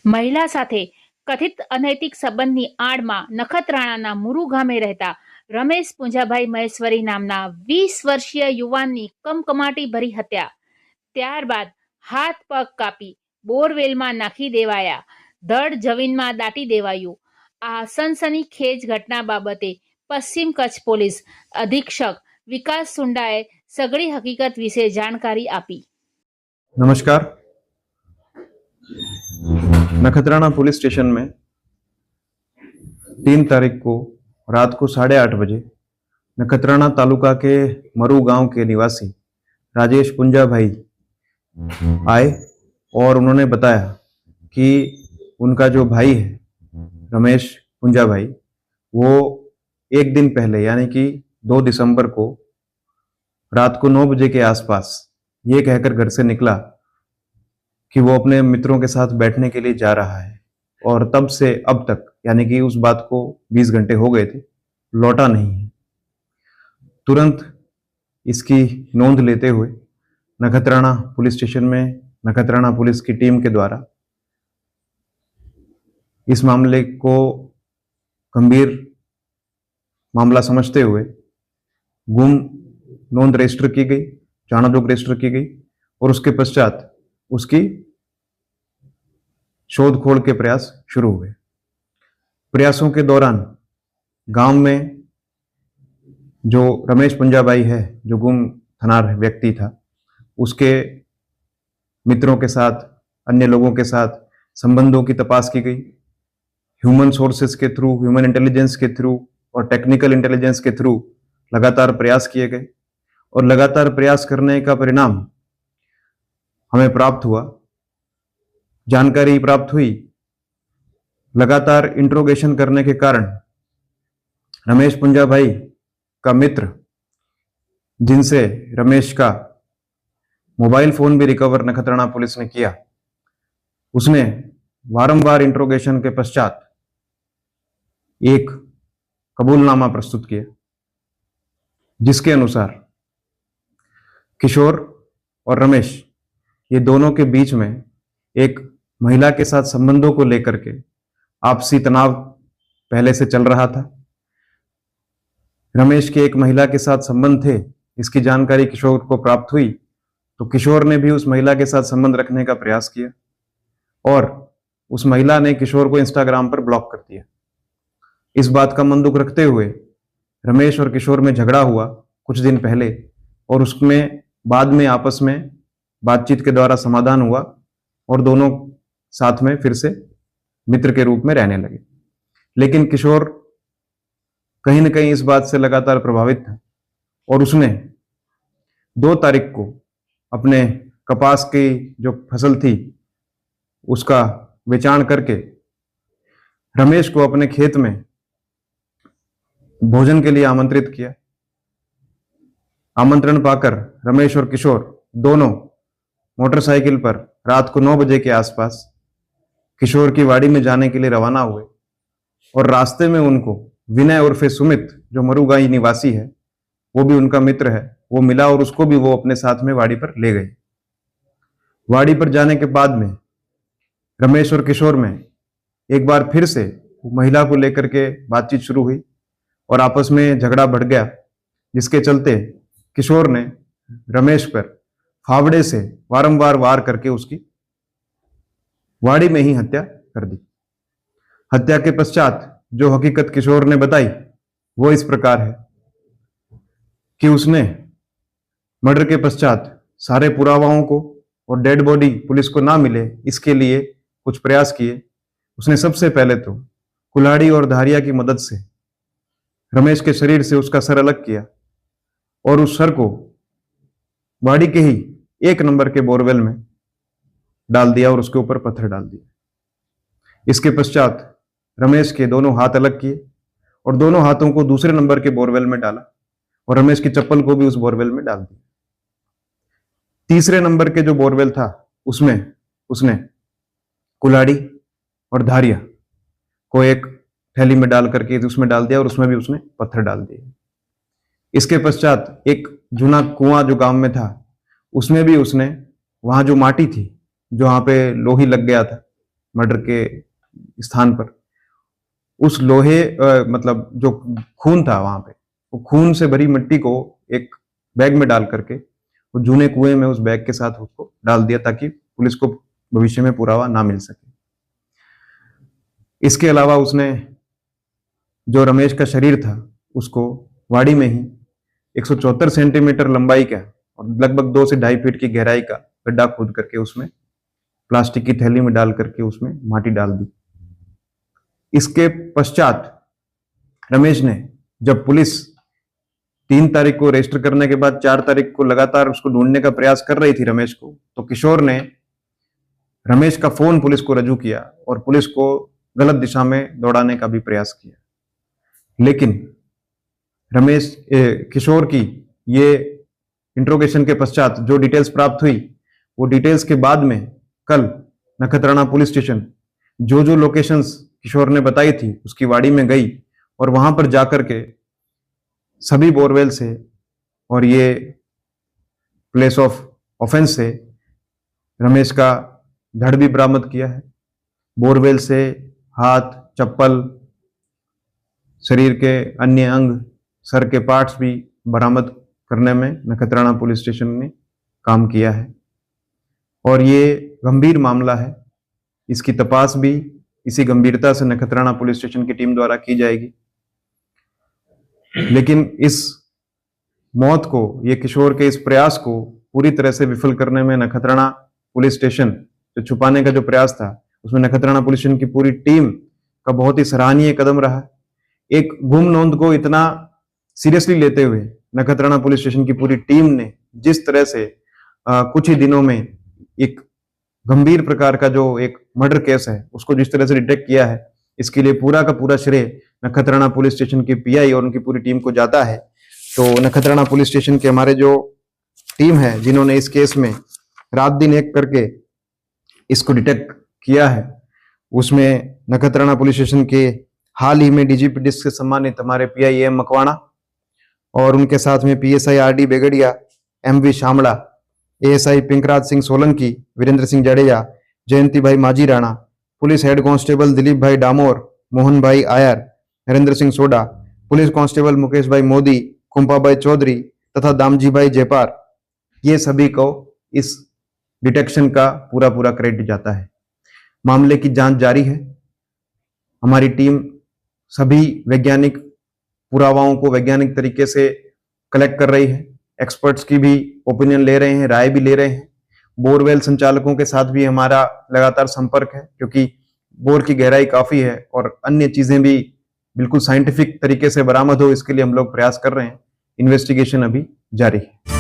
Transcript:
મહિલા સાથે કથિત અનૈતિક સંબંધની આડમાં નખત્રાણાના મુરુ ગામે રહેતા રમેશ પૂંજાભાઈ મહેશ્વરી નામના 20 વર્ષીય યુવાનની કમકમાટી ભરી હત્યા, ત્યારબાદ હાથ પગ કાપી બોરવેલમાં નાખી દેવાયા, ધડ જમીનમાં દાટી દેવાયું. આ સનસનીખેજ ઘટના બાબતે પશ્ચિમ કચ્છ પોલીસ અધિક્ષક વિકાસ સુંડાએ સઘળી હકીકત વિશે જાણકારી આપી. नमस्कार। नखत्राना पुलिस स्टेशन में 3 तारीख को रात को 8:30 बजे नखत्राना तालुका के मरु गांव के निवासी राजेश पुंजा भाई आए और उन्होंने बताया कि उनका जो भाई है रमेश पुंजा भाई, वो एक दिन पहले यानी कि 2 दिसंबर को रात को 9 बजे के आसपास ये कहकर घर से निकला कि वो अपने मित्रों के साथ बैठने के लिए जा रहा है, और तब से अब तक यानी कि उस बात को 20 घंटे हो गए थे, लौटा नहीं है। तुरंत इसकी नोंद लेते हुए नखत्राना पुलिस स्टेशन में नखत्राना पुलिस की टीम के द्वारा इस मामले को गंभीर मामला समझते हुए गुम नोंद रजिस्टर की गई, चाणोजोग रजिस्टर की गई, और उसके पश्चात उसकी शोध खोल के प्रयास शुरू हुए। प्रयासों के दौरान गांव में जो रमेश पुंजाभाई है, जो गुम थनार व्यक्ति था, उसके मित्रों के साथ, अन्य लोगों के साथ संबंधों की तपास की गई। ह्यूमन सोर्सेस के थ्रू, ह्यूमन इंटेलिजेंस के थ्रू और टेक्निकल इंटेलिजेंस के थ्रू लगातार प्रयास किए गए, और लगातार प्रयास करने का परिणाम हमें प्राप्त हुआ, जानकारी प्राप्त हुई। लगातार इंट्रोगेशन करने के कारण रमेश पुंजाभाई का मित्र, जिनसे रमेश का मोबाइल फोन भी रिकवर नखत्राना पुलिस ने किया, उसने वारंवार इंट्रोगेशन के पश्चात एक कबूलनामा प्रस्तुत किया, जिसके अनुसार किशोर और रमेश, ये दोनों के बीच में एक महिला के साथ संबंधों को लेकर के आपसी तनाव पहले से चल रहा था। रमेश के एक महिला के साथ संबंध थे, इसकी जानकारी किशोर को प्राप्त हुई तो किशोर ने भी उस महिला के साथ संबंध रखने का प्रयास किया, और उस महिला ने किशोर को इंस्टाग्राम पर ब्लॉक कर दिया। इस बात का मन दुख रखते हुए रमेश और किशोर में झगड़ा हुआ कुछ दिन पहले, और उसमें बाद में आपस में बातचीत के द्वारा समाधान हुआ और दोनों साथ में फिर से मित्र के रूप में रहने लगे। लेकिन किशोर कहीं न कहीं इस बात से लगातार प्रभावित था, और उसने 2 तारीख को अपने कपास की जो फसल थी उसका बेचान करके रमेश को अपने खेत में भोजन के लिए आमंत्रित किया। आमंत्रण पाकर रमेश और किशोर दोनों मोटरसाइकिल पर रात को 9 बजे के आसपास किशोर की वाड़ी में जाने के लिए रवाना हुए, और रास्ते में उनको विनय उर्फे सुमित, जो मरुगाई निवासी है, वो भी उनका मित्र है, वो मिला, और उसको भी वो अपने साथ में वाड़ी पर ले गए। वाड़ी पर जाने के बाद में रमेश और किशोर में एक बार फिर से महिला को लेकर के बातचीत शुरू हुई, और आपस में झगड़ा बढ़ गया, जिसके चलते किशोर ने रमेश पर फावड़े से वारंवार वार करके उसकी वाड़ी में ही हत्या कर दी। हत्या के पश्चात जो हकीकत किशोर ने बताई वो इस प्रकार है कि उसने मर्डर के पश्चात सारे पुरावाओं को और डेड बॉडी पुलिस को ना मिले, इसके लिए कुछ प्रयास किए। उसने सबसे पहले तो कुल्हाड़ी और धारिया की मदद से रमेश के शरीर से उसका सर अलग किया, और उस सर को वाड़ी के ही 1 नंबर के बोरवेल में डाल दिया, और उसके ऊपर पत्थर डाल दिया। इसके पश्चात रमेश के दोनों हाथ अलग किए और दोनों हाथों को दूसरे नंबर के बोरवेल में डाला, और रमेश की चप्पल को भी उस बोरवेल में डाल दिया। तीसरे नंबर के जो बोरवेल था उसमें उसने कुल्हाड़ी और धारिया को एक थैली में डाल करके उसमें डाल दिया, और उसमें भी उसने पत्थर डाल दिए। इसके पश्चात एक जूना कुआं जो गांव में था, उसमें भी उसने वहां जो माटी थी, जो वहां पे लोही लग गया था, मर्डर के स्थान पर, उस लोहे मतलब जो खून था वहां पे, वो खून से भरी मिट्टी को एक बैग में डाल करके वो जूने कुएं में उस बैग के साथ उसको डाल दिया ताकि पुलिस को भविष्य में पुरावा ना मिल सके। इसके अलावा उसने जो रमेश का शरीर था उसको वाड़ी में ही 174 सेंटीमीटर लंबाई का और लगभग 2 से 2.5 फीट की गहराई का गड्ढा खोद करके उसमें प्लास्टिक की थैली में डाल करके उसमें माटी डाल दी। इसके पश्चात रमेश ने, जब पुलिस 3 तारीख को रजिस्टर करने के बाद 4 तारीख को लगातार उसको ढूंढने का प्रयास कर रही थी रमेश को, तो किशोर ने रमेश का फोन पुलिस को रजू किया और पुलिस को गलत दिशा में दौड़ाने का भी प्रयास किया। लेकिन किशोर की ये इंट्रोगेशन के पश्चात जो डिटेल्स प्राप्त हुई, वो डिटेल्स के बाद में कल नखत्राणा पुलिस स्टेशन जो लोकेशंस किशोर ने बताई थी उसकी वाड़ी में गई और वहां पर जाकर के सभी बोरवेल से और ये प्लेस ऑफ ऑफेंस से रमेश का धड़ भी बरामद किया है। बोरवेल से हाथ, चप्पल, शरीर के अन्य अंग, सर के पार्ट्स भी बरामद करने में नखत्राणा पुलिस स्टेशन ने काम किया है और ये गंभीर मामला है। इसकी तपास भी इसी गंभीरता से नखत्राणा पुलिस स्टेशन की टीम द्वारा की जाएगी। लेकिन इस मौत को, ये किशोर के इस प्रयास को पूरी तरह से विफल करने में नखत्राणा पुलिस स्टेशन जो छुपाने का जो प्रयास था उसमें नखत्राणा पुलिस स्टेशन की पूरी टीम का बहुत ही सराहनीय कदम रहा। एक गुम नोंद को इतना सीरियसली लेते हुए नखत्राणा पुलिस स्टेशन की पूरी टीम ने जिस तरह से कुछ ही दिनों में एक गंभीर प्रकार का जो एक मर्डर केस है उसको जिस तरह से डिटेक्ट किया है, इसके लिए पूरा का पूरा श्रेय नखत्राणा पुलिस स्टेशन के पीआई और उनकी पूरी टीम को जाता है। तो नखत्राणा पुलिस स्टेशन के हमारे जो टीम है जिन्होंने इस केस में रात दिन एक करके इसको डिटेक्ट किया है, उसमें नखत्राणा पुलिस स्टेशन के हाल ही में डीजीपी डिस्क से सम्मानित हमारे पीआई एम मकवाणा और उनके साथ में PSI RD Begadia, MV Shamda, ASI Pinkraj Singh Solanki, Virendra Singh Jadeja, Jayanti bhai Majhi Rana, police head constable Dilip bhai Damor, Mohan bhai Ayar, Narendra Singh Soda, police constable Mukesh bhai Modi, कुंपा भाई चौधरी तथा दामजी भाई जयपार, ये सभी को इस डिटेक्शन का पूरा पूरा क्रेडिट जाता है। मामले की जांच जारी है। हमारी टीम सभी वैज्ञानिक पुरावाओं को वैज्ञानिक तरीके से कलेक्ट कर रही है, एक्सपर्ट्स की भी ओपिनियन ले रहे हैं, राय भी ले रहे हैं। बोरवेल संचालकों के साथ भी हमारा लगातार संपर्क है क्योंकि बोर की गहराई काफी है और अन्य चीजें भी बिल्कुल साइंटिफिक तरीके से बरामद हो, इसके लिए हम लोग प्रयास कर रहे हैं। इन्वेस्टिगेशन अभी जारी है।